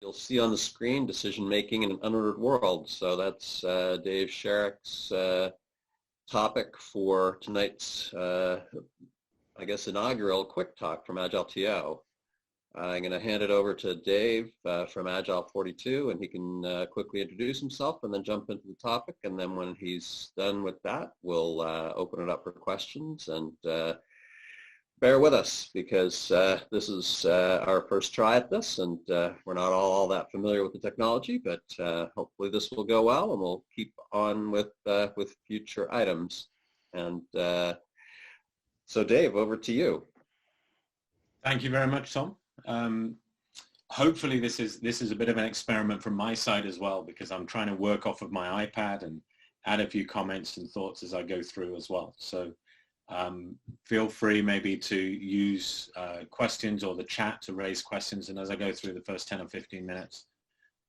You'll see on the screen decision making in an unordered world. So that's Dave Sharrock's topic for tonight's, I guess, inaugural Quick Talk from AgileTO. I'm going to hand it over to Dave from Agile42, and he can quickly introduce himself and then jump into the topic. And then when he's done with that, we'll open it up for questions. And bear with us, because this is our first try at this, and we're not all that familiar with the technology, but hopefully this will go well, and we'll keep on with future items. And so Dave, over to you. Thank you very much, Tom. Hopefully this is a bit of an experiment from my side as well, because I'm trying to work off of my iPad and add a few comments and thoughts as I go through as well. So feel free maybe to use questions or the chat to raise questions, and as I go through the first 10 or 15 minutes,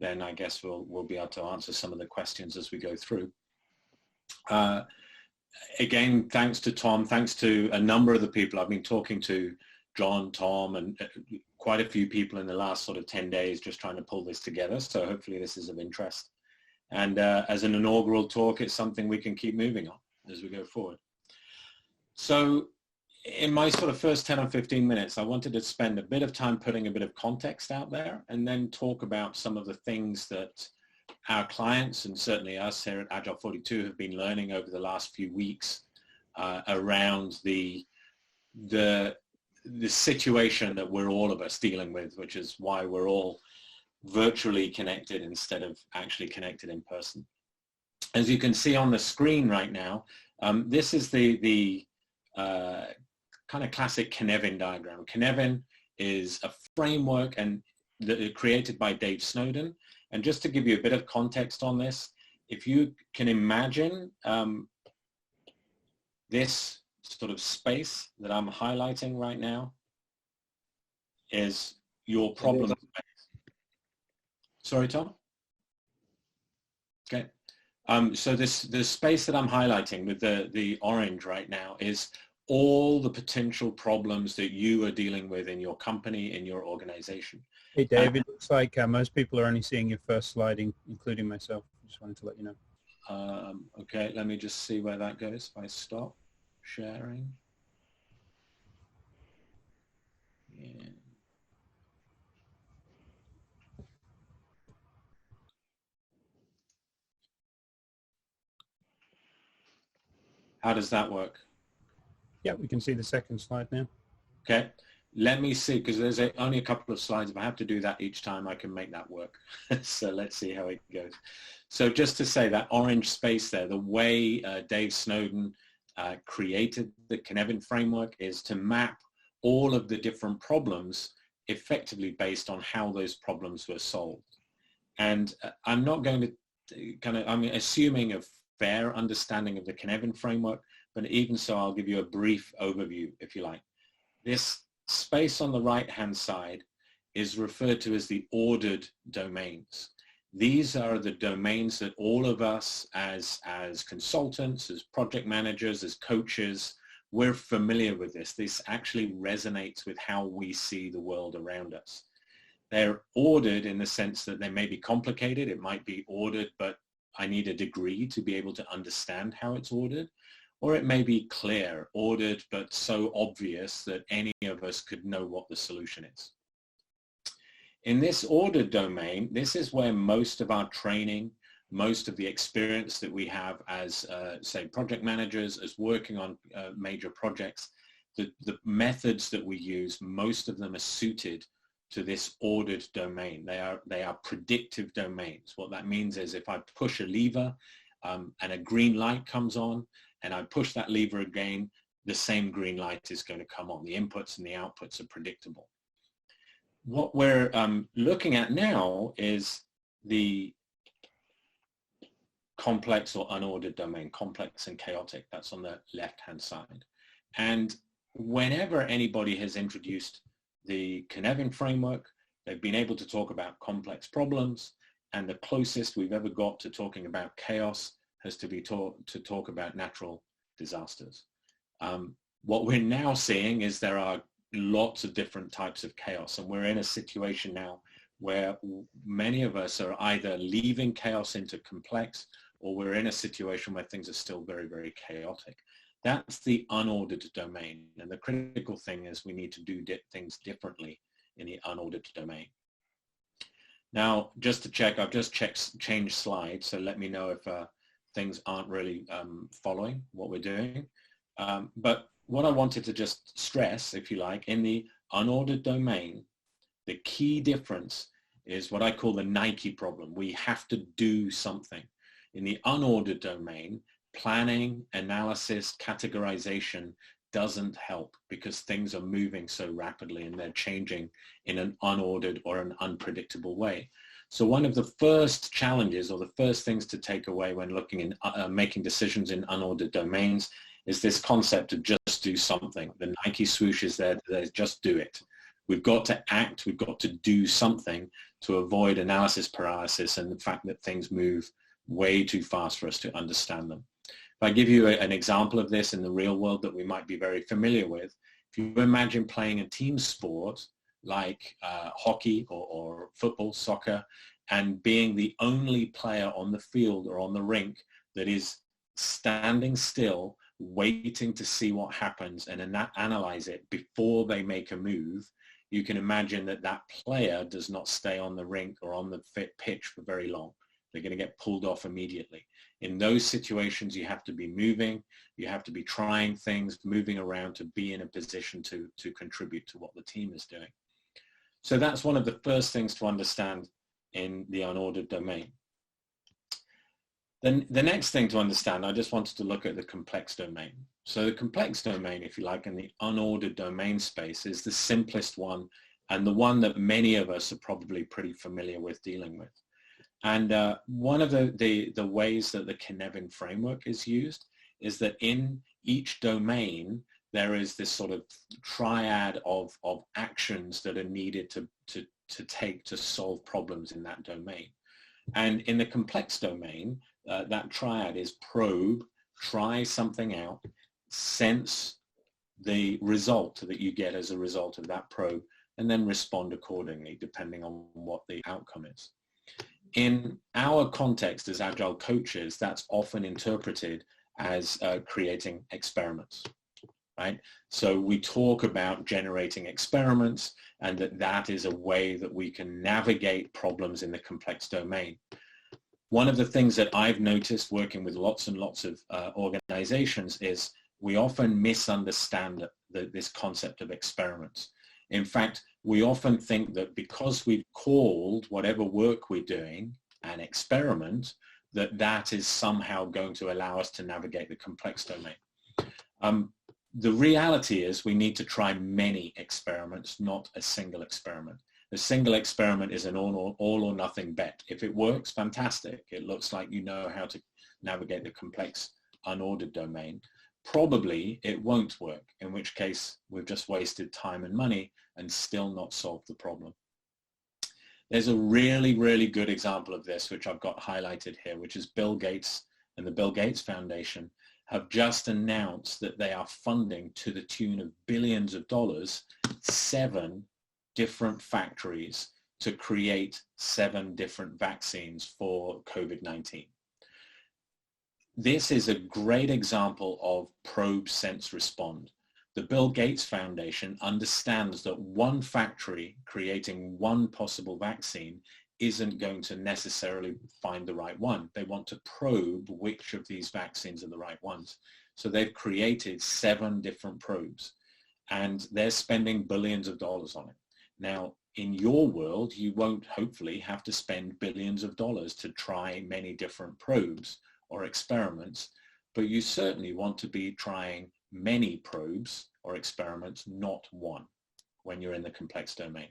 then I guess we'll be able to answer some of the questions as we go through. Again, thanks to Tom, thanks to a number of the people I've been talking to, John, Tom, and quite a few people in the last sort of 10 days just trying to pull this together. So hopefully this is of interest. And as an inaugural talk, it's something we can keep moving on as we go forward. So in my sort of first 10 or 15 minutes, I wanted to spend a bit of time putting a bit of context out there, and then talk about some of the things that our clients, and certainly us here at Agile42, have been learning over the last few weeks around the situation that we're all of us dealing with, which is why we're all virtually connected instead of actually connected in person. As you can see on the screen right now, this is the kind of classic Cynefin diagram. Cynefin is a framework and created by Dave Snowden. And just to give you a bit of context on this, if you can imagine this sort of space that I'm highlighting right now is your problem space. Sorry, Tom? Okay. So this space that I'm highlighting with the orange right now is all the potential problems that you are dealing with in your company, in your organization. Hey, Dave, it looks like most people are only seeing your first slide, including myself. Just wanted to let you know. Okay, let me just see where that goes. If I stop sharing. Yeah. How does that work? Yeah, we can see the second slide now. Okay, let me see, because there's only a couple of slides. If I have to do that each time, I can make that work. So let's see how it goes. So just to say, that orange space there, the way Dave Snowden created the Cynefin framework is to map all of the different problems effectively based on how those problems were solved. And I'm not going to I'm assuming a fair understanding of the Cynefin framework, but even so, I'll give you a brief overview, if you like. This space on the right-hand side is referred to as the ordered domains. These are the domains that all of us as consultants, as project managers, as coaches, we're familiar with this. This actually resonates with how we see the world around us. They're ordered in the sense that they may be complicated. It might be ordered, but I need a degree to be able to understand how it's ordered. Or it may be clear, ordered, but so obvious that any of us could know what the solution is. In this ordered domain, this is where most of our training, most of the experience that we have as, say, project managers, as working on major projects, the methods that we use, most of them are suited to this ordered domain. They are predictive domains. What that means is if I push a lever and a green light comes on, and I push that lever again, the same green light is going to come on. The inputs and the outputs are predictable. What we're looking at now is the complex or unordered domain, complex and chaotic. That's on the left-hand side. And whenever anybody has introduced the Cynefin framework, they've been able to talk about complex problems, and the closest we've ever got to talking about chaos has to be to talk about natural disasters. What we're now seeing is there are lots of different types of chaos, and we're in a situation now where many of us are either leaving chaos into complex, or we're in a situation where things are still very, very chaotic. That's the unordered domain. And the critical thing is we need to do things differently in the unordered domain. Now, just to check, I've just changed slides, so let me know if things aren't really following what we're doing. But what I wanted to just stress, if you like, in the unordered domain, the key difference is what I call the Nike problem. We have to do something. In the unordered domain, planning, analysis, categorization doesn't help because things are moving so rapidly and they're changing in an unordered or an unpredictable way. So one of the first challenges or the first things to take away when looking in making decisions in unordered domains is this concept of just do something. The Nike swoosh is there, just do it. We've got to act, we've got to do something to avoid analysis paralysis and the fact that things move way too fast for us to understand them. If I give you an example of this in the real world that we might be very familiar with, if you imagine playing a team sport like hockey or football, soccer, and being the only player on the field or on the rink that is standing still, waiting to see what happens and analyze it before they make a move, you can imagine that that player does not stay on the rink or on the pitch for very long. They're going to get pulled off immediately. In those situations, you have to be moving, you have to be trying things, moving around to be in a position to contribute to what the team is doing. So that's one of the first things to understand in the unordered domain. Then the next thing to understand, I just wanted to look at the complex domain. So the complex domain, if you like, in the unordered domain space is the simplest one and the one that many of us are probably pretty familiar with dealing with. And one of the ways that the Cynefin framework is used is that in each domain, there is this sort of triad of actions that are needed to take to solve problems in that domain. And in the complex domain, that triad is probe, try something out, sense the result that you get as a result of that probe, and then respond accordingly, depending on what the outcome is. In our context as Agile coaches, that's often interpreted as creating experiments, right? So we talk about generating experiments and that is a way that we can navigate problems in the complex domain. One of the things that I've noticed working with lots and lots of organizations is we often misunderstand this concept of experiments. In fact, we often think that because we've called whatever work we're doing an experiment, that is somehow going to allow us to navigate the complex domain. The reality is we need to try many experiments, not a single experiment. A single experiment is an all or nothing bet. If it works, fantastic. It looks like you know how to navigate the complex unordered domain. Probably it won't work, in which case we've just wasted time and money and still not solved the problem. There's a really, really good example of this, which I've got highlighted here, which is Bill Gates and the Bill Gates Foundation have just announced that they are funding to the tune of billions of dollars, 7 different factories to create 7 different vaccines for COVID-19. This is a great example of probe, sense, respond. The Bill Gates Foundation understands that one factory creating one possible vaccine isn't going to necessarily find the right one. They want to probe which of these vaccines are the right ones. So they've created 7 different probes and they're spending billions of dollars on it. Now, in your world, you won't hopefully have to spend billions of dollars to try many different probes or experiments, but you certainly want to be trying many probes or experiments, not one, when you're in the complex domain.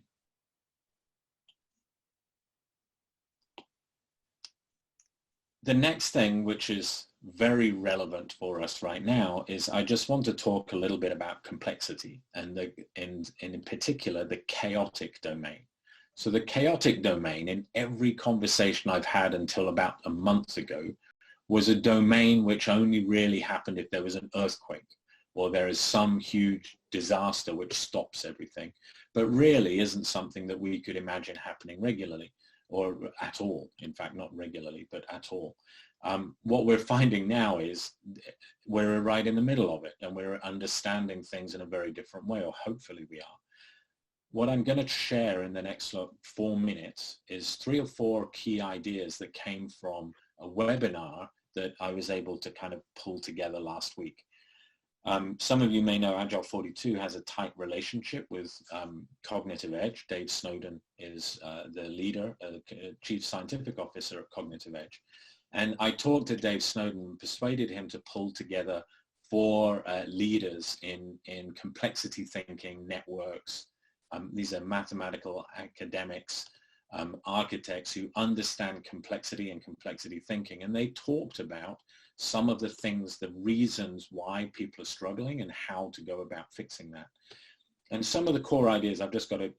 The next thing, which is very relevant for us right now, is I just want to talk a little bit about complexity and in particular the chaotic domain. So the chaotic domain, in every conversation I've had until about a month ago, was a domain which only really happened if there was an earthquake or there is some huge disaster which stops everything. but really isn't something that we could imagine happening regularly or at all. In fact, not regularly, but at all. What we're finding now is we're right in the middle of it, and we're understanding things in a very different way, or hopefully we are. What I'm going to share in the next 4 minutes is 3 or 4 key ideas that came from a webinar that I was able to kind of pull together last week. Some of you may know Agile42 has a tight relationship with Cognitive Edge. Dave Snowden is the leader, Chief Scientific Officer at Cognitive Edge. And I talked to Dave Snowden and persuaded him to pull together 4 leaders in complexity thinking networks. These are mathematical academics, architects who understand complexity and complexity thinking. And they talked about some of the things, the reasons why people are struggling and how to go about fixing that. And some of the core ideas, I've just got a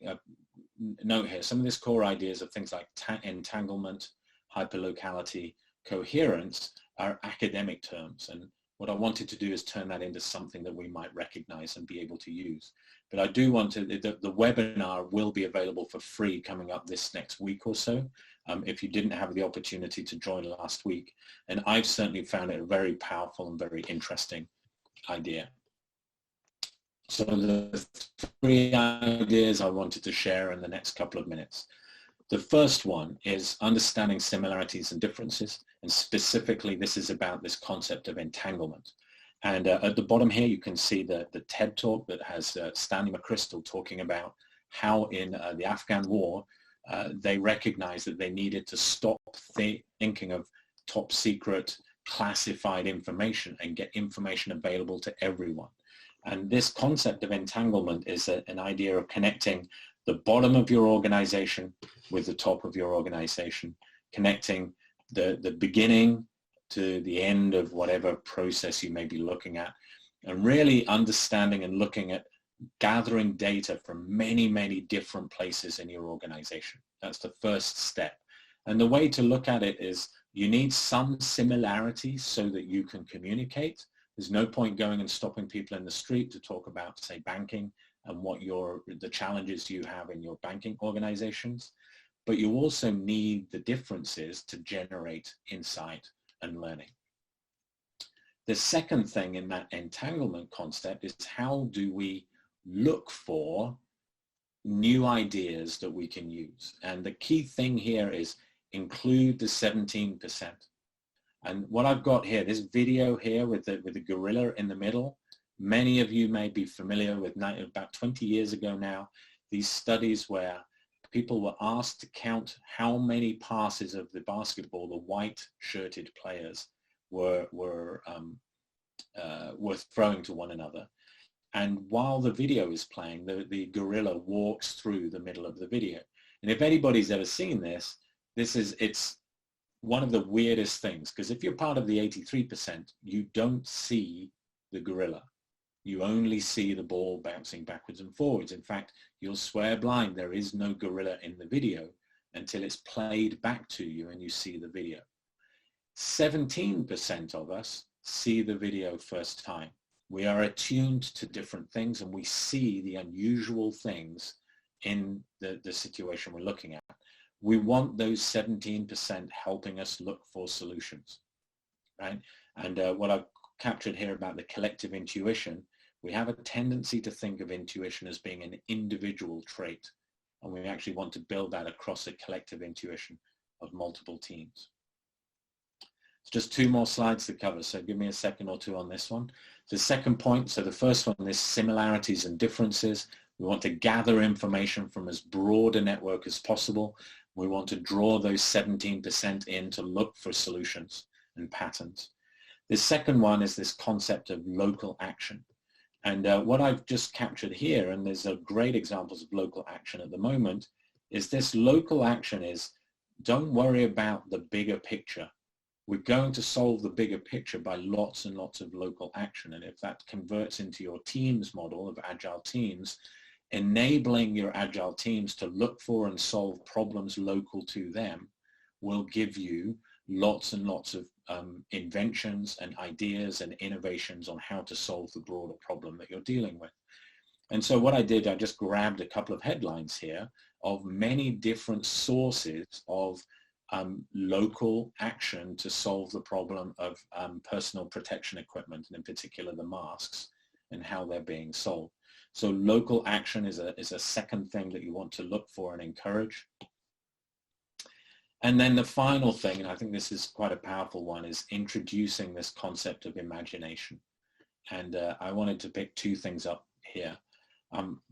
note here, some of these core ideas of things like entanglement, hyperlocality, coherence are academic terms. And what I wanted to do is turn that into something that we might recognize and be able to use. But I do want to, the webinar will be available for free coming up this next week or so, if you didn't have the opportunity to join last week. And I've certainly found it a very powerful and very interesting idea. So the 3 ideas I wanted to share in the next couple of minutes. The first one is understanding similarities and differences, and specifically this is about this concept of entanglement. And at the bottom here you can see the TED talk that has Stanley McChrystal talking about how in the Afghan war they recognized that they needed to stop thinking of top secret classified information and get information available to everyone. And this concept of entanglement is an idea of connecting the bottom of your organization with the top of your organization, connecting the beginning to the end of whatever process you may be looking at, and really understanding and looking at gathering data from many, many different places in your organization. That's the first step. And the way to look at it is you need some similarities so that you can communicate. There's no point going and stopping people in the street to talk about, say, banking and what the challenges you have in your banking organizations. But you also need the differences to generate insight and learning. The second thing in that entanglement concept is how do we look for new ideas that we can use? And the key thing here is include the 17%. And what I've got here, this video here with the gorilla in the middle, many of you may be familiar with about 20 years ago now, these studies where people were asked to count how many passes of the basketball the white shirted players were throwing to one another. And while the video is playing, the gorilla walks through the middle of the video. And if anybody's ever seen this, it's one of the weirdest things, because if you're part of the 83%, you don't see the gorilla. You only see the ball bouncing backwards and forwards. In fact, you'll swear blind there is no gorilla in the video until it's played back to you and you see the video. 17% of us see the video first time. We are attuned to different things and we see the unusual things in the situation we're looking at. We want those 17% helping us look for solutions, right? And what I've captured here about the collective intuition, we have a tendency to think of intuition as being an individual trait, and we actually want to build that across a collective intuition of multiple teams. It's just 2 more slides to cover, so give me a second or 2 on this one. The second point, so the first one is similarities and differences. We want to gather information from as broad a network as possible. We want to draw those 17% in to look for solutions and patterns. The second one is this concept of local action. And what I've just captured here, and there's great examples of local action at the moment, is this local action is don't worry about the bigger picture. We're going to solve the bigger picture by lots and lots of local action. And if that converts into your teams model of agile teams, enabling your agile teams to look for and solve problems local to them will give you lots and lots of inventions and ideas and innovations on how to solve the broader problem that you're dealing with. And so what I did, I just grabbed a couple of headlines here of many different sources of local action to solve the problem of personal protection equipment, and in particular the masks, and how they're being sold. So local action is a second thing that you want to look for and encourage. And then the final thing, and I think this is quite a powerful one, is introducing this concept of imagination. And I wanted to pick two things up here.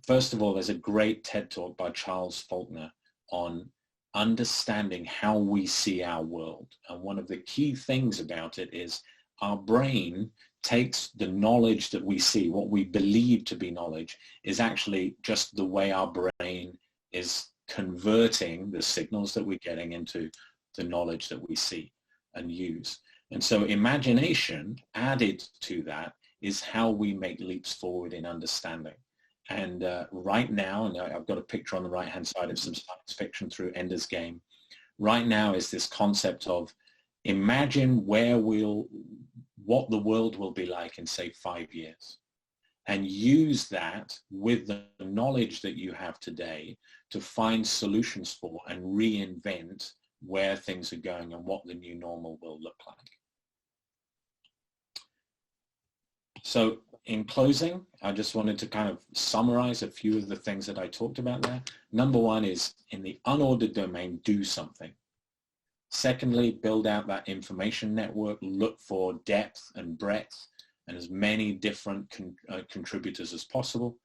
First of all, there's a great TED talk by Charles Faulkner on understanding how we see our world. And one of the key things about it is our brain takes the knowledge that we see, what we believe to be knowledge, is actually just the way our brain is converting the signals that we're getting into the knowledge that we see and use. And so imagination added to that is how we make leaps forward in understanding. And right now, and I've got a picture on the right-hand side of some science fiction through Ender's Game, right now is this concept of imagine what the world will be like in, say, 5 years. And use that with the knowledge that you have today to find solutions for and reinvent where things are going and what the new normal will look like. So in closing, I just wanted to kind of summarize a few of the things that I talked about there. Number one is, in the unordered domain, do something. Secondly, build out that information network, look for depth and breadth and as many different contributors as possible.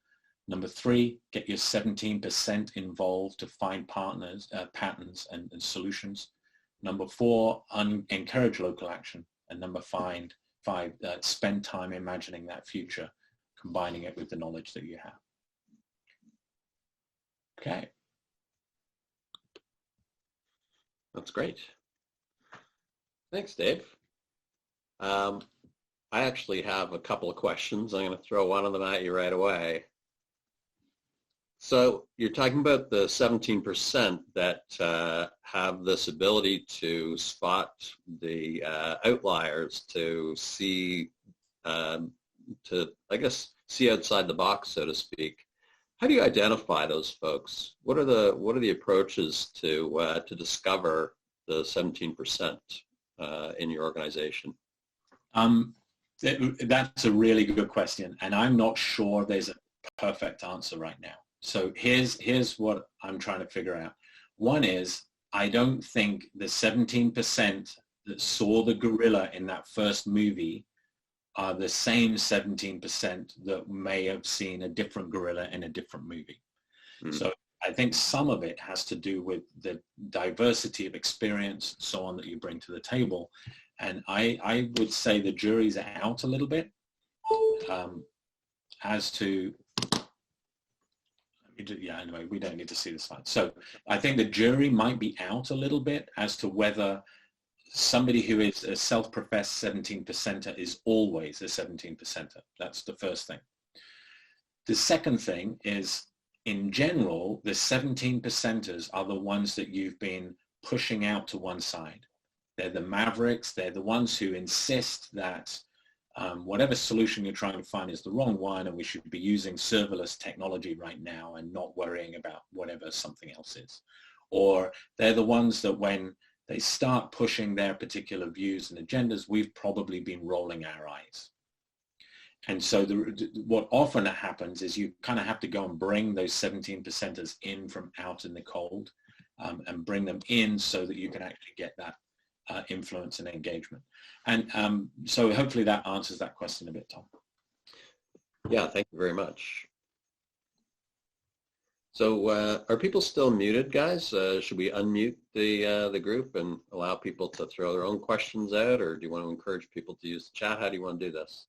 Number three, get your 17% involved to find partners, patterns and solutions. Number four, encourage local action. And number five, spend time imagining that future, combining it with the knowledge that you have. Okay. That's great. Thanks, Dave. I actually have a couple of questions. I'm going to throw one of them at you right away. So you're talking about the 17% that have this ability to spot the outliers, to see, to, I guess, see outside the box, so to speak. How do you identify those folks? What are the approaches to discover the 17% in your organization? That's a really good question, and I'm not sure there's a perfect answer right now. So here's what I'm trying to figure out. One is, I don't think the 17% that saw the gorilla in that first movie are the same 17% that may have seen a different gorilla in a different movie. Mm. So I think some of it has to do with the diversity of experience and so on that you bring to the table. And I would say the jury's out a little bit as to, yeah, anyway, we don't need to see the slide. So I think the jury might be out a little bit as to whether somebody who is a self-professed 17%er is always a 17%er. That's the first thing. The second thing is, in general, the 17%ers are the ones that you've been pushing out to one side. They're the mavericks. They're the ones who insist that whatever solution you're trying to find is the wrong one, and we should be using serverless technology right now and not worrying about whatever something else is. Or they're the ones that when they start pushing their particular views and agendas, we've probably been rolling our eyes. And so what often happens is you kind of have to go and bring those 17%ers in from out in the cold and bring them in so that you can actually get that influence and engagement. And so hopefully that answers that question a bit, Tom. Yeah, thank you very much. So are people still muted, guys? Should we unmute the group and allow people to throw their own questions out, or do you want to encourage people to use the chat? How do you want to do this?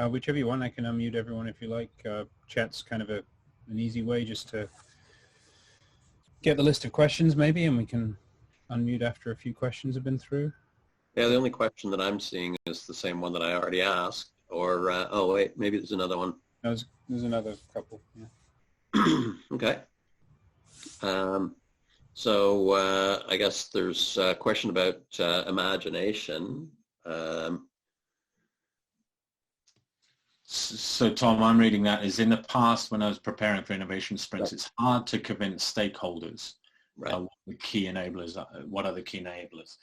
Whichever you want. I can unmute everyone if you like. Chat's kind of an easy way just to get the list of questions maybe, and we can unmute after a few questions have been through. Yeah, the only question that I'm seeing is the same one that I already asked, or, oh wait, maybe there's another one. There's another couple, yeah. Okay. So I guess there's a question about imagination. So Tom, I'm reading that is in the past when I was preparing for innovation sprints, it's hard to convince stakeholders what the key enablers are, what are the key enablers.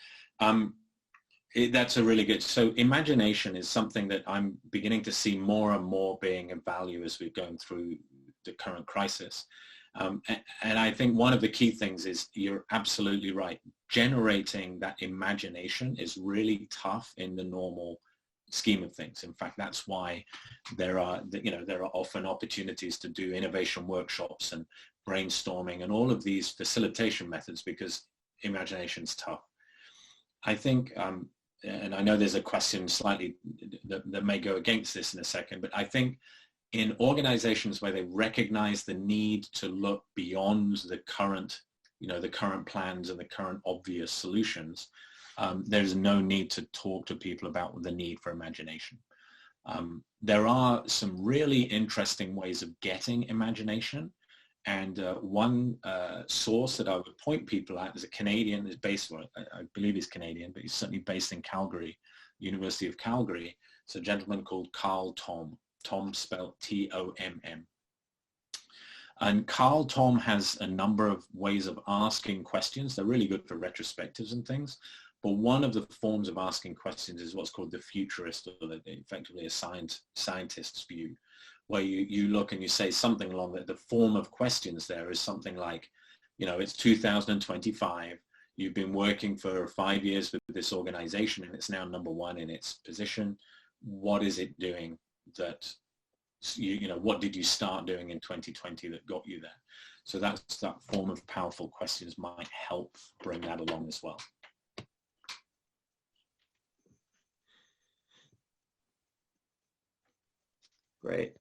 That's a really good, so imagination is something that I'm beginning to see more and more being of value as we're going through the current crisis. And I think one of the key things is you're absolutely right. Generating that imagination is really tough in the normal scheme of things. In fact, that's why there are often opportunities to do innovation workshops and brainstorming and all of these facilitation methods because imagination's tough. I think, and I know there's a question slightly that may go against this in a second, but I think in organizations where they recognize the need to look beyond the current, the current plans and the current obvious solutions, there's no need to talk to people about the need for imagination. There are some really interesting ways of getting imagination. And one source that I would point people at is a Canadian, is based, well, I believe he's Canadian, but he's certainly based in Calgary, University of Calgary. It's a gentleman called Carl Tom, Tom spelled T-O-M-M. And Carl Tom has a number of ways of asking questions. They're really good for retrospectives and things. But one of the forms of asking questions is what's called the futurist, or effectively a scientist's view, where you look and you say something along the form of questions there is something like, it's 2025, you've been working for 5 years with this organization and it's now number one in its position. What is it doing that, what did you start doing in 2020 that got you there? So that form of powerful questions might help bring that along as well. Great.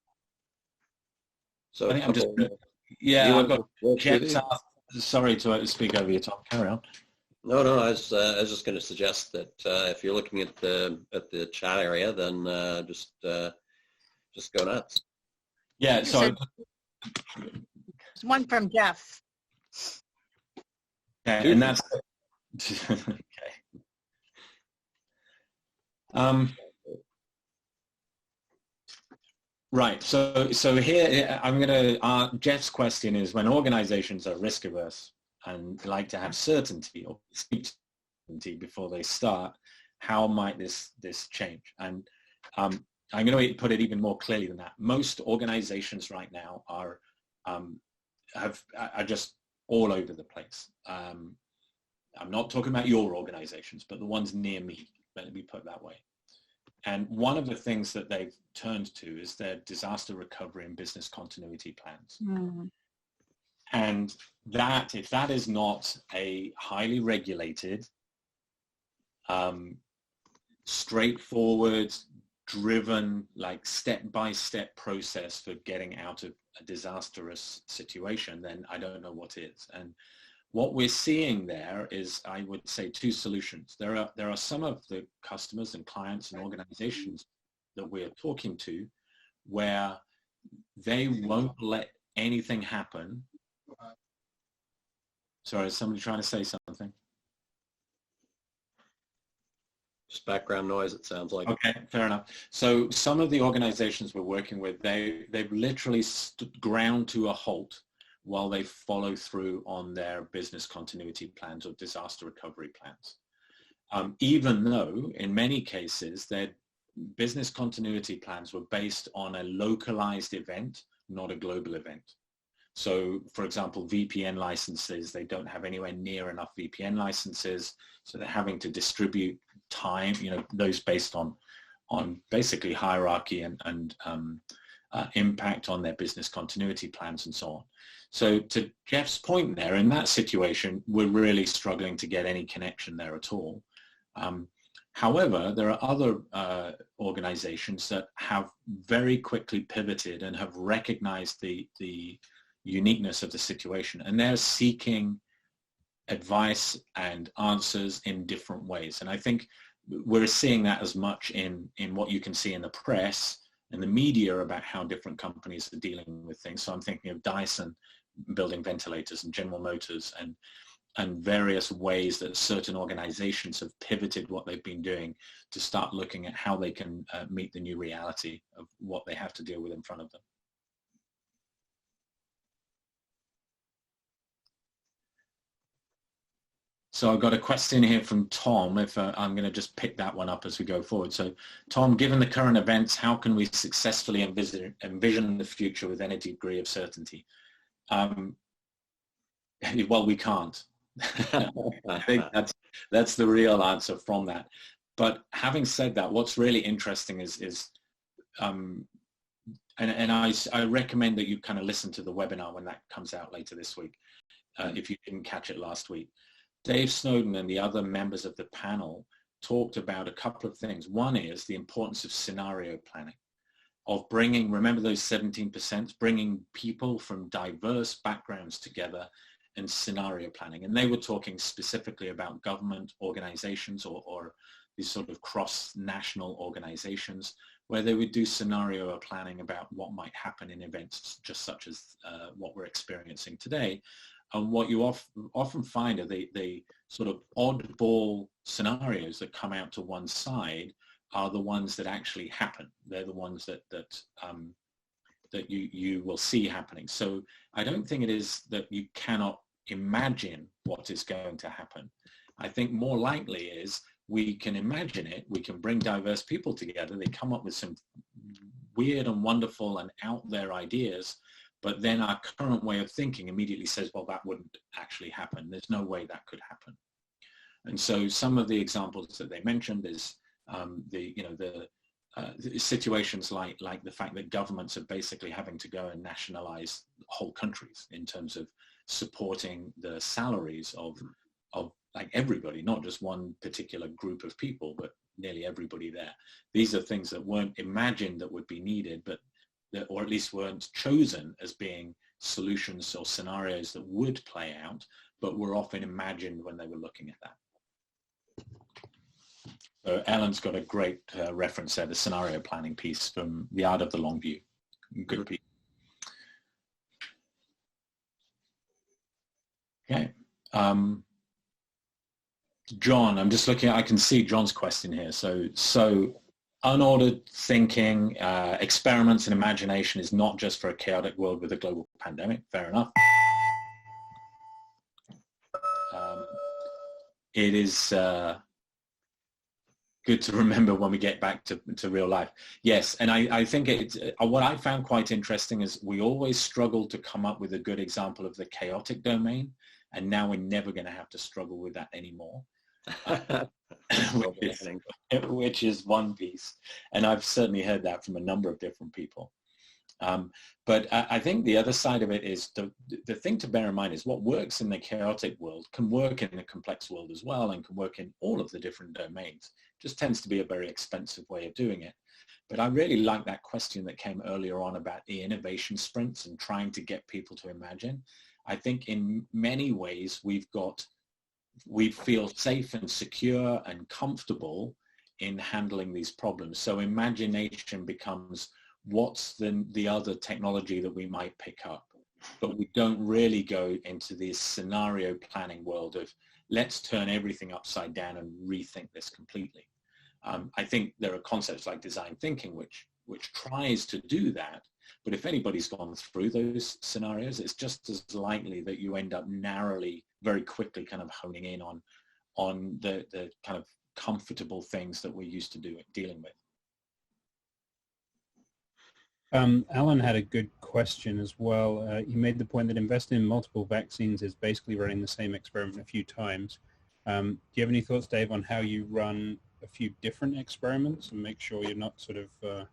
So I think I'm just, I've got Jeff's asked, sorry to speak over you, Tom, carry on. No, I was just going to suggest that if you're looking at the chat area, then just go nuts. Yeah, so there's one from Jeff. Okay, and that's okay. Right. So here I'm going to. Jeff's question is: when organizations are risk averse and like to have certainty or certainty before they start, how might this change? And I'm going to put it even more clearly than that. Most organizations right now are just all over the place. I'm not talking about your organizations, but the ones near me. Let me put it that way. And one of the things that they've turned to is their disaster recovery and business continuity plans. Mm-hmm. And that, if that is not a highly regulated, straightforward, driven, like step-by-step process for getting out of a disastrous situation, then I don't know what is. And what we're seeing there is, I would say, two solutions. There are some of the customers and clients and organizations that we're talking to where they won't let anything happen. Sorry, is somebody trying to say something? Just background noise, it sounds like. Okay, fair enough. So some of the organizations we're working with, they've literally ground to a halt while they follow through on their business continuity plans or disaster recovery plans. Even though in many cases their business continuity plans were based on a localized event, not a global event. So for example, VPN licenses, they don't have anywhere near enough VPN licenses, so they're having to distribute time, those based on basically hierarchy and impact on their business continuity plans and so on. So to Jeff's point there, in that situation, we're really struggling to get any connection there at all. However, there are other organizations that have very quickly pivoted and have recognized the uniqueness of the situation, and they're seeking advice and answers in different ways. And I think we're seeing that as much in what you can see in the press and the media about how different companies are dealing with things. So I'm thinking of Dyson building ventilators and General Motors and and various ways that certain organizations have pivoted what they've been doing to start looking at how they can meet the new reality of what they have to deal with in front of them. So I've got a question here from Tom, if I'm going to just pick that one up as we go forward. So Tom, given the current events, how can we successfully envision the future with any degree of certainty? Well, we can't. I think that's the real answer from that. But having said that, what's really interesting is and I recommend that you kind of listen to the webinar when that comes out later this week, if you didn't catch it last week. Dave Snowden and the other members of the panel talked about a couple of things. One is the importance of scenario planning, of bringing, remember those 17%, bringing people from diverse backgrounds together and scenario planning. And they were talking specifically about government organizations or these sort of cross-national organizations where they would do scenario planning about what might happen in events just such as what we're experiencing today. And what you often find are the sort of oddball scenarios that come out to one side are the ones that actually happen. They're the ones that you will see happening. So I don't think it is that you cannot imagine what is going to happen. I think more likely is we can imagine it, we can bring diverse people together, they come up with some weird and wonderful and out there ideas, but then our current way of thinking immediately says, well, that wouldn't actually happen. There's no way that could happen. And so some of the examples that they mentioned is the situations like the fact that governments are basically having to go and nationalize whole countries in terms of supporting the salaries of like everybody, not just one particular group of people, but nearly everybody there. These are things that weren't imagined that would be needed, but or at least weren't chosen as being solutions or scenarios that would play out, but were often imagined when they were looking at that. So Ellen's got a great reference there, the scenario planning piece from The Art of the Long View. Good piece. Okay. John, I'm just looking, I can see John's question here. So unordered thinking, experiments and imagination is not just for a chaotic world with a global pandemic. Fair enough. It is good to remember when we get back to real life. Yes, and I think it's, what I found quite interesting is we always struggle to come up with a good example of the chaotic domain, and now we're never going to have to struggle with that anymore. Which is one piece, and I've certainly heard that from a number of different people. But I think the other side of it is the thing to bear in mind is what works in the chaotic world can work in the complex world as well, and can work in all of the different domains. It just tends to be a very expensive way of doing it. But I really like that question that came earlier on about the innovation sprints and trying to get people to imagine. I think in many ways we feel safe and secure and comfortable in handling these problems. So imagination becomes what's the other technology that we might pick up. But we don't really go into this scenario planning world of let's turn everything upside down and rethink this completely. I think there are concepts like design thinking which tries to do that. But if anybody's gone through those scenarios, it's just as likely that you end up narrowly, very quickly kind of honing in on the kind of comfortable things that we're used to dealing with. Alan had a good question as well. He made the point that investing in multiple vaccines is basically running the same experiment a few times. Do you have any thoughts, Dave, on how you run a few different experiments and make sure you're not sort of,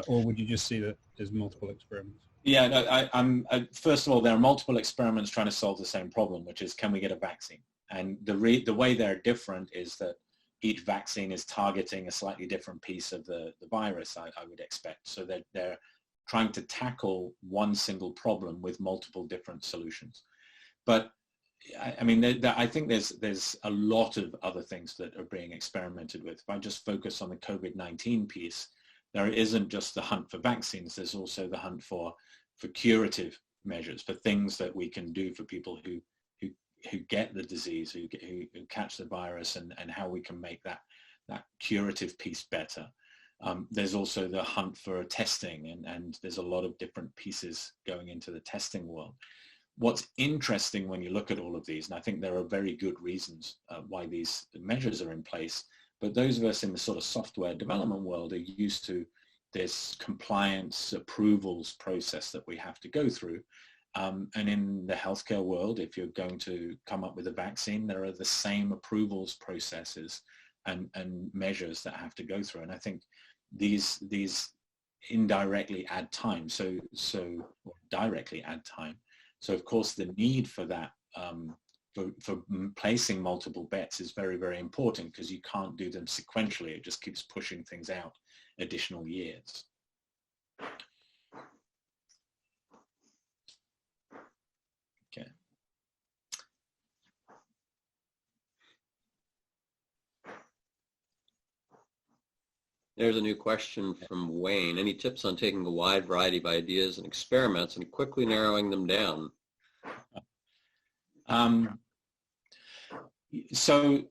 or would you just see that there's multiple experiments? Yeah, no, first of all, there are multiple experiments trying to solve the same problem, which is, can we get a vaccine? And the way they're different is that each vaccine is targeting a slightly different piece of the virus, I would expect. So that they're trying to tackle one single problem with multiple different solutions. But I mean, I think there's a lot of other things that are being experimented with. If I just focus on the COVID-19 piece, there isn't just the hunt for vaccines, there's also the hunt for curative measures, for things that we can do for people who who get the disease, who catch the virus, and how we can make that curative piece better. There's also the hunt for testing, and there's a lot of different pieces going into the testing world. What's interesting when you look at all of these, and I think there are very good reasons why these measures are in place, but those of us in the sort of software development world are used to this compliance approvals process that we have to go through. And in the healthcare world, if you're going to come up with a vaccine, there are the same approvals processes and measures that have to go through. And I think these indirectly add time, so or directly add time. So of course the need for that, for placing multiple bets is very, very important, because you can't do them sequentially. It just keeps pushing things out additional years. Okay. There's a new question from Wayne. Any tips on taking a wide variety of ideas and experiments and quickly narrowing them down? So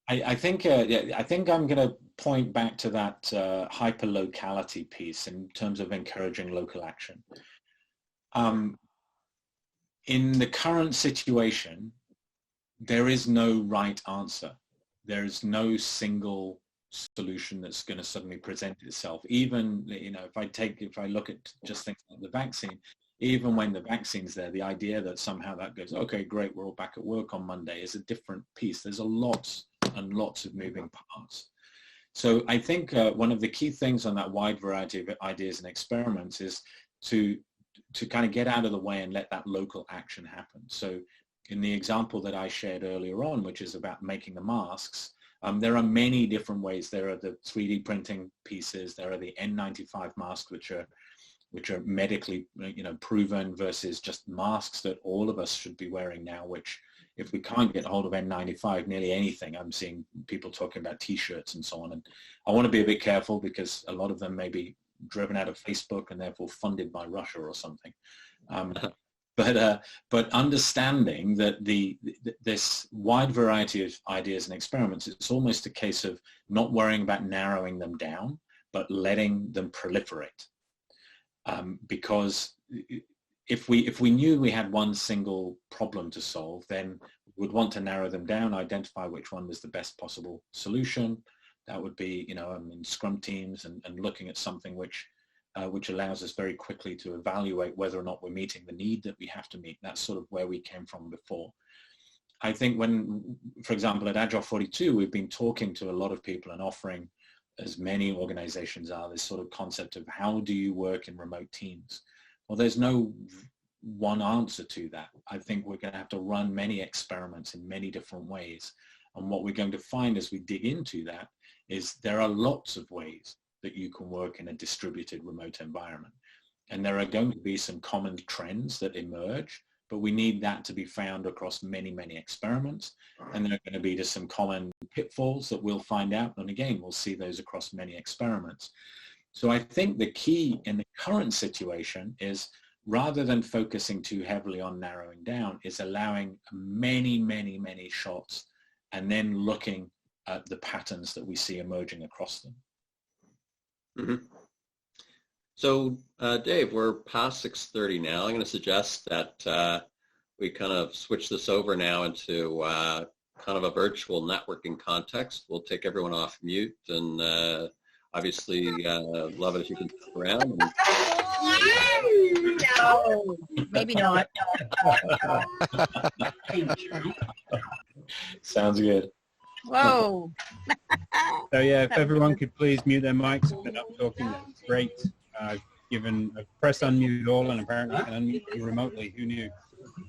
I think I'm going to point back to that hyperlocality piece in terms of encouraging local action. In the current situation, there is no right answer. There is no single solution that's going to suddenly present itself. Even, if I look at just things like the vaccine, even when the vaccine's there, the idea that somehow that goes, okay, great, we're all back at work on Monday, is a different piece. There's a lots and lots of moving parts. So I think one of the key things on that wide variety of ideas and experiments is to kind of get out of the way and let that local action happen. So in the example that I shared earlier on, which is about making the masks, there are many different ways. There are the 3D printing pieces. There are the N95 masks, which are medically, proven, versus just masks that all of us should be wearing now, which if we can't get hold of N95, nearly anything, I'm seeing people talking about T-shirts and so on. And I want to be a bit careful, because a lot of them may be driven out of Facebook and therefore funded by Russia or something. But understanding that this wide variety of ideas and experiments, it's almost a case of not worrying about narrowing them down, but letting them proliferate. Because if we knew we had one single problem to solve, then we would want to narrow them down, identify which one was the best possible solution. That would be, in Scrum teams, and looking at something which allows us very quickly to evaluate whether or not we're meeting the need that we have to meet. That's sort of where we came from before. I think when, for example, at Agile 42, we've been talking to a lot of people and offering, as many organizations are, this sort of concept of how do you work in remote teams? Well, there's no one answer to that. I think we're going to have to run many experiments in many different ways. And what we're going to find as we dig into that is there are lots of ways that you can work in a distributed remote environment. And there are going to be some common trends that emerge, but we need that to be found across many, many experiments. And there are going to be just some common pitfalls that we'll find out. And again, we'll see those across many experiments. So I think the key in the current situation is, rather than focusing too heavily on narrowing down, is allowing many, many, many shots and then looking at the patterns that we see emerging across them. Mm-hmm. So, Dave, we're past 6:30 now. I'm going to suggest that we kind of switch this over now into kind of a virtual networking context. We'll take everyone off mute, and obviously love it if you can stick around. No, maybe not. Sounds good. Whoa. So yeah, if everyone could please mute their mics if they're not talking, that's great. I've pressed unmute all, and apparently I can unmute you remotely. Who knew?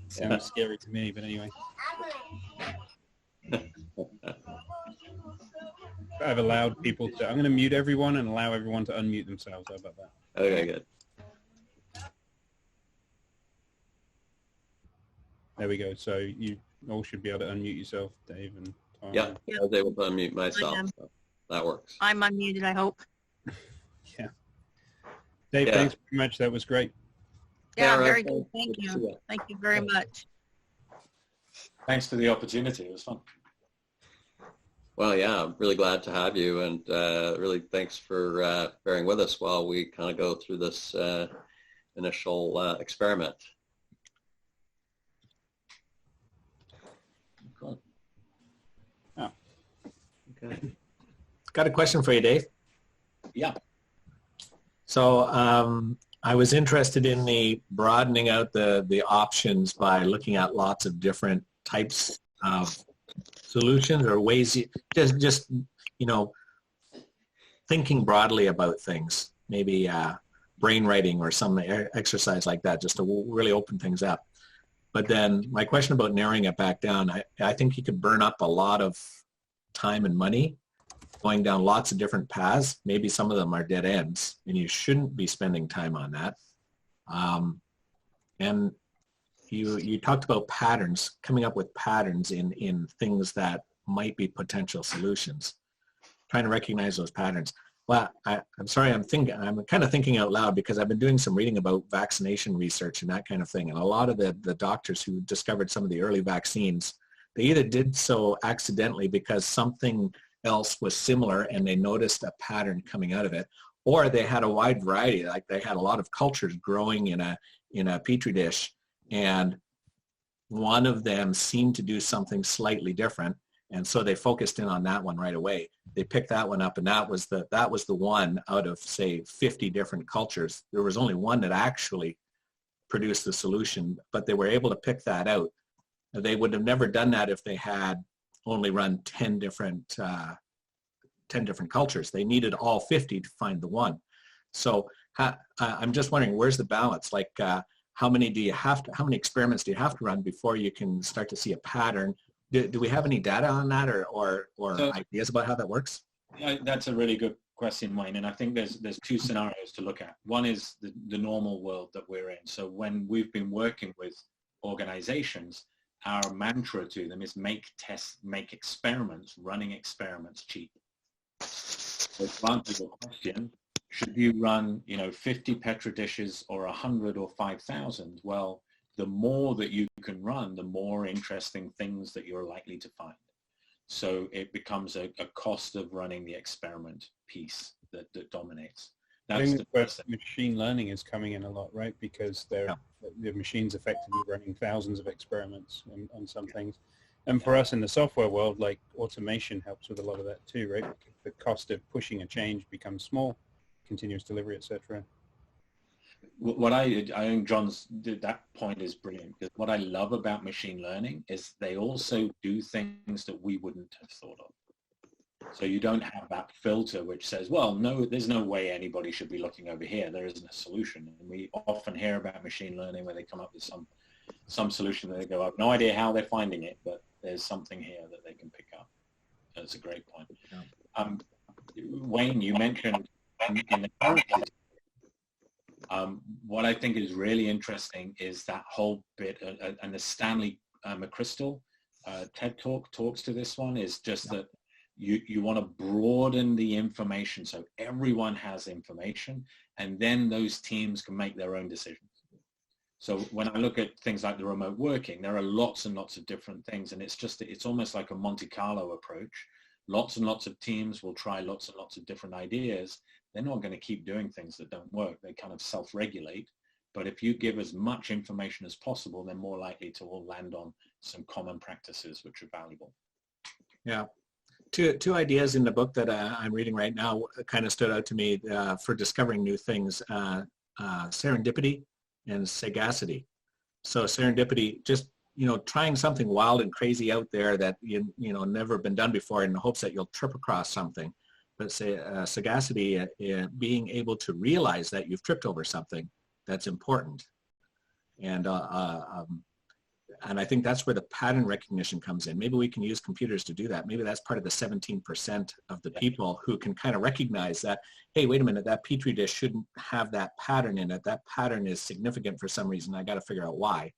Sounds scary to me, but anyway. I've allowed people to, I'm going to mute everyone and allow everyone to unmute themselves. How about that? Okay, good. There we go. So you all should be able to unmute yourself, Dave and Tom. Yeah, I was able to unmute myself. So that works. I'm unmuted, I hope. Yeah. Dave, thanks very much. That was great. Yeah, Right. very good. Thank Good to see you. Thank you very much. Thanks for the opportunity. It was fun. Well, yeah, I'm really glad to have you, and really thanks for bearing with us while we kind of go through this initial experiment. Cool. Oh. Okay. Got a question for you, Dave. Yeah. So I was interested in the broadening out the options by looking at lots of different types of solutions or ways, just thinking broadly about things, maybe brainwriting or some exercise like that, just to really open things up. But then my question about narrowing it back down, I think you could burn up a lot of time and money going down lots of different paths. Maybe some of them are dead ends, and you shouldn't be spending time on that. And you talked about patterns, coming up with patterns in things that might be potential solutions, trying to recognize those patterns. Well, I'm sorry, I'm kind of thinking out loud because I've been doing some reading about vaccination research and that kind of thing. And a lot of the doctors who discovered some of the early vaccines, they either did so accidentally because something else was similar and they noticed a pattern coming out of it, or they had a wide variety, like they had a lot of cultures growing in a petri dish, and one of them seemed to do something slightly different, and so they focused in on that one right away. They picked that one up, and that was the one out of, say, 50 different cultures. There was only one that actually produced the solution, but they were able to pick that out. They would have never done that if they had only run 10 different cultures. They needed all 50 to find the one. So I'm just wondering, where's the balance? Like, how many experiments do you have to run before you can start to see a pattern? Do we have any data on that, or ideas about how that works? That's a really good question, Wayne. And I think there's two scenarios to look at. One is the normal world that we're in. So when we've been working with organizations, our mantra to them is make tests, make experiments, running experiments cheap. So to answer your question, should you run 50 Petri dishes or 100 or 5,000? Well, the more that you can run, the more interesting things that you're likely to find. So it becomes a cost of running the experiment piece that dominates. That's the first thing. Machine learning is coming in a lot, right? Because the machine's effectively running thousands of experiments on some things. And for us in the software world, like automation helps with a lot of that too, right? The cost of pushing a change becomes small, continuous delivery, etc. What I think that point is brilliant, because what I love about machine learning is they also do things that we wouldn't have thought of. So you don't have that filter which says, well, no, there's no way anybody should be looking over here. There isn't a solution. And we often hear about machine learning where they come up with some solution that they go, I have no idea how they're finding it, but there's something here that they can pick up. That's a great point. Wayne, you mentioned in the characters, what I think is really interesting is that whole bit, and the Stanley McChrystal TED Talk talks to this one, is just that you want to broaden the information so everyone has information, and then those teams can make their own decisions. So when I look at things like the remote working, there are lots and lots of different things, and it's almost like a Monte Carlo approach. Lots and lots of teams will try lots and lots of different ideas. They're not going to keep doing things that don't work. They kind of self-regulate. But if you give as much information as possible, they're more likely to all land on some common practices which are valuable. Yeah. Two ideas in the book that I'm reading right now kind of stood out to me for discovering new things, serendipity and sagacity. So serendipity, just trying something wild and crazy out there that never been done before in the hopes that you'll trip across something. But sagacity, being able to realize that you've tripped over something that's important. And I think that's where the pattern recognition comes in. Maybe we can use computers to do that. Maybe that's part of the 17% of the people who can kind of recognize that, hey, wait a minute, that Petri dish shouldn't have that pattern in it. That pattern is significant for some reason. I got to figure out why.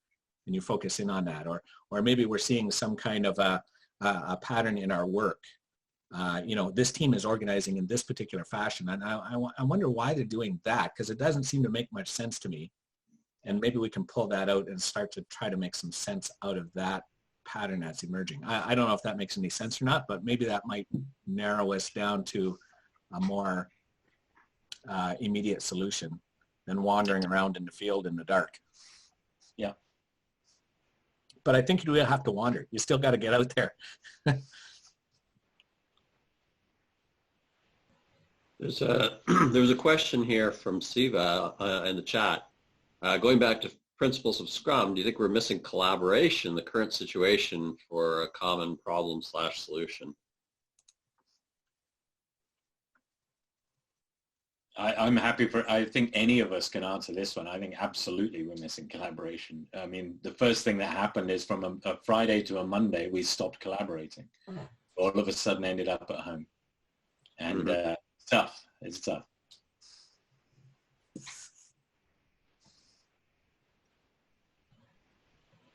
And you focus in on that. Or maybe we're seeing some kind of a pattern in our work. This team is organizing in this particular fashion. And I wonder why they're doing that, because it doesn't seem to make much sense to me. And maybe we can pull that out and start to try to make some sense out of that pattern that's emerging. I don't know if that makes any sense or not, but maybe that might narrow us down to a more immediate solution than wandering around in the field in the dark. Yeah. But I think you do have to wander. You still got to get out there. There's a question here from Siva in the chat. Going back to principles of Scrum, do you think we're missing collaboration in the current situation for a common problem/solution? I'm happy for, I think any of us can answer this one. I think absolutely we're missing collaboration. I mean, the first thing that happened is from a Friday to a Monday, we stopped collaborating. All of a sudden ended up at home. And it's tough. It's tough.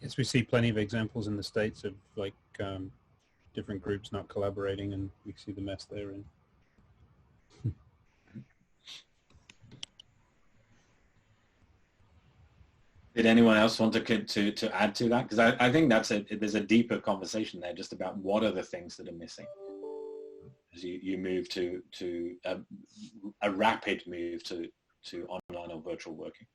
Yes, we see plenty of examples in the States of like different groups not collaborating, and we see the mess they're in. Did anyone else want to add to that? Because I think there's a deeper conversation there just about what are the things that are missing as you move to a rapid move to online or virtual working.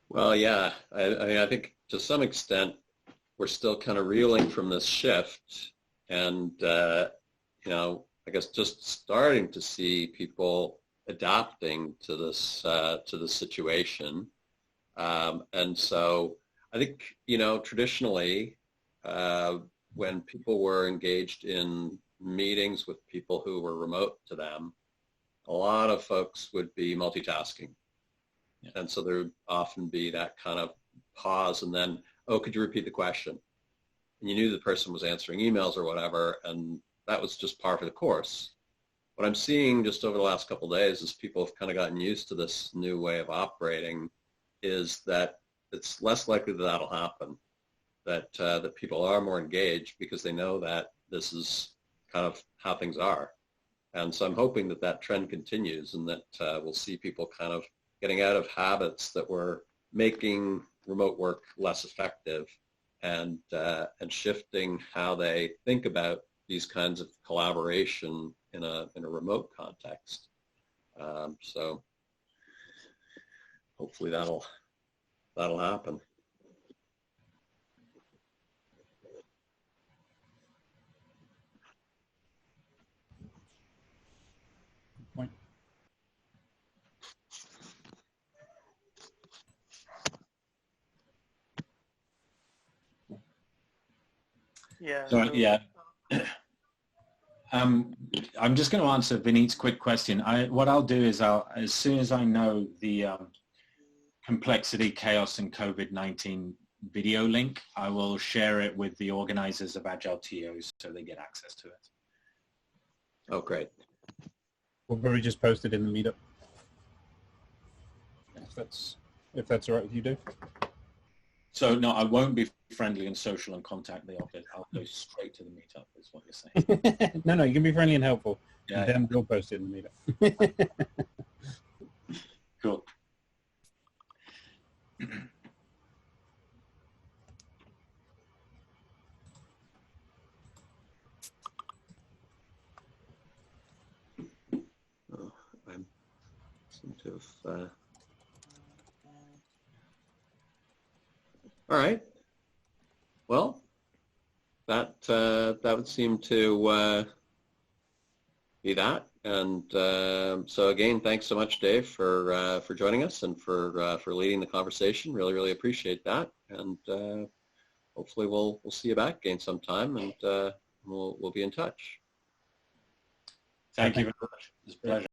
Well, yeah, I mean, I think to some extent we're still kind of reeling from this shift, and you know, I guess just starting to see people adapting to this situation, and so I think, you know, traditionally when people were engaged in meetings with people who were remote to them, a lot of folks would be multitasking, and so there would often be that kind of pause, and then, oh, could you repeat the question? And you knew the person was answering emails or whatever, and that was just par for the course. What I'm seeing just over the last couple of days is people have kind of gotten used to this new way of operating, is that it's less likely that that'll happen, that that people are more engaged because they know that this is kind of how things are. And so I'm hoping that that trend continues, and that we'll see people kind of getting out of habits that were making remote work less effective, and shifting how they think about these kinds of collaboration in a remote context. So hopefully that'll happen. Good point. Yeah. So, yeah. I'm just going to answer Vineet's quick question. What I'll do is as soon as I know the complexity, chaos, and COVID-19 video link, I will share it with the organizers of AgileTO so they get access to it. Oh, great. We'll probably just post it in the meetup. If that's all right with you, Dave. So no, I won't be friendly and social and contact the office. I'll go straight to the meetup, is what you're saying. No, you can be friendly and helpful. Yeah, and then we'll post it in the meetup. Cool. Oh, I seem to have. All right. Well, that would seem to be that. And so again, thanks so much, Dave, for joining us and for leading the conversation. Really, really appreciate that. And hopefully we'll see you back again sometime, and we'll be in touch. Thank you very much. It's a pleasure.